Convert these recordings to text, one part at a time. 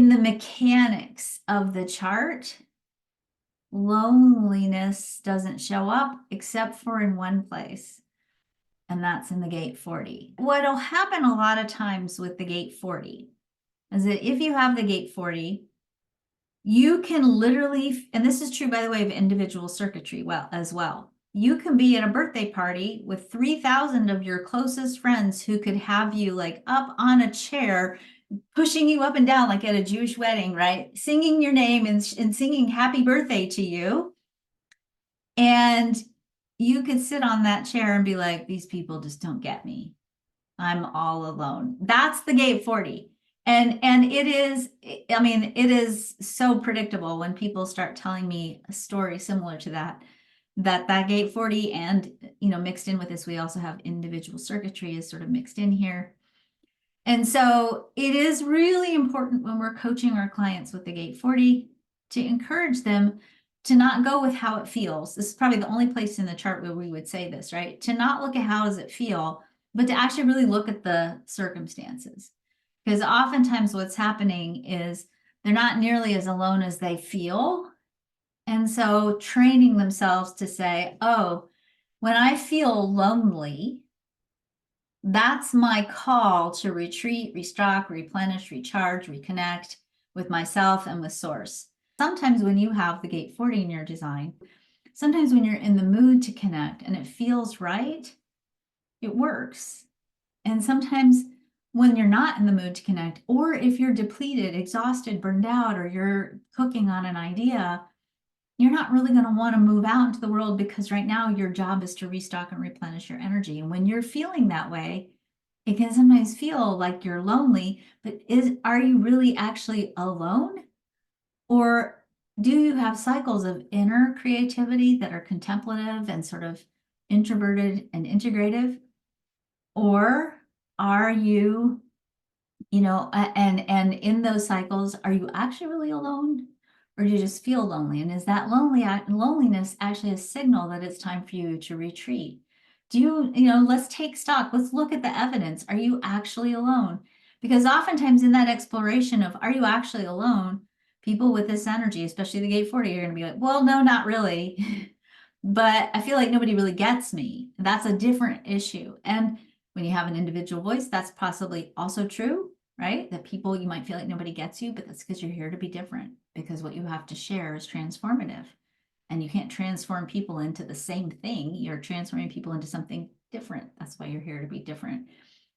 In the mechanics of the chart, loneliness doesn't show up except for in one place, and that's in the gate 40. What'll happen a lot of times with the gate 40 is that if you have the gate 40, you can literally, and this is true, by the way, of individual circuitry as well. You can be at a birthday party with 3,000 of your closest friends who could have you like up on a chair, pushing you up and down like at a Jewish wedding, right? Singing your name and singing happy birthday to you. And you could sit on that chair and be like, these people just don't get me. I'm all alone. That's the gate 40. And it is, I mean, it is so predictable when people start telling me a story similar to that gate 40 and, mixed in with this, we also have individual circuitry is sort of mixed in here. And so it is really important when we're coaching our clients with the gate 40 to encourage them to not go with how it feels. This is probably the only place in the chart where we would say this, right? To not look at how does it feel, but to actually really look at the circumstances. Because oftentimes what's happening is they're not nearly as alone as they feel. And so training themselves to say, oh, when I feel lonely, that's my call to retreat, restock, replenish, recharge, reconnect with myself and with source. Sometimes when you have the gate 40 in your design, sometimes when you're in the mood to connect and it feels right, it works. And sometimes when you're not in the mood to connect, or if you're depleted, exhausted, burned out, or you're cooking on an idea, you're not really going to want to move out into the world because right now your job is to restock and replenish your energy. And when you're feeling that way, it can sometimes feel like you're lonely, but are you really actually alone? Or do you have cycles of inner creativity that are contemplative and sort of introverted and integrative? Or are you, and in those cycles, are you actually really alone? Or do you just feel lonely? And is that loneliness actually a signal that it's time for you to retreat? Let's take stock. Let's look at the evidence. Are you actually alone? Because oftentimes in that exploration of are you actually alone, people with this energy, especially the gate 40, are going to be like, well, no, not really. But I feel like nobody really gets me. That's a different issue. And when you have an individual voice, that's possibly also true, right? That you might feel like nobody gets you, but that's because you're here to be different, because what you have to share is transformative. And you can't transform people into the same thing. You're transforming people into something different. That's why you're here to be different.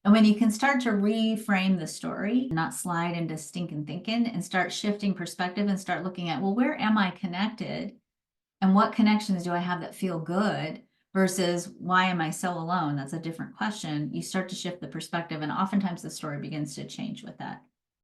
And when you can start to reframe the story, not slide into stinking thinking, and start shifting perspective and start looking at, well, where am I connected? And what connections do I have that feel good versus why am I so alone? That's a different question. You start to shift the perspective, and oftentimes the story begins to change with that.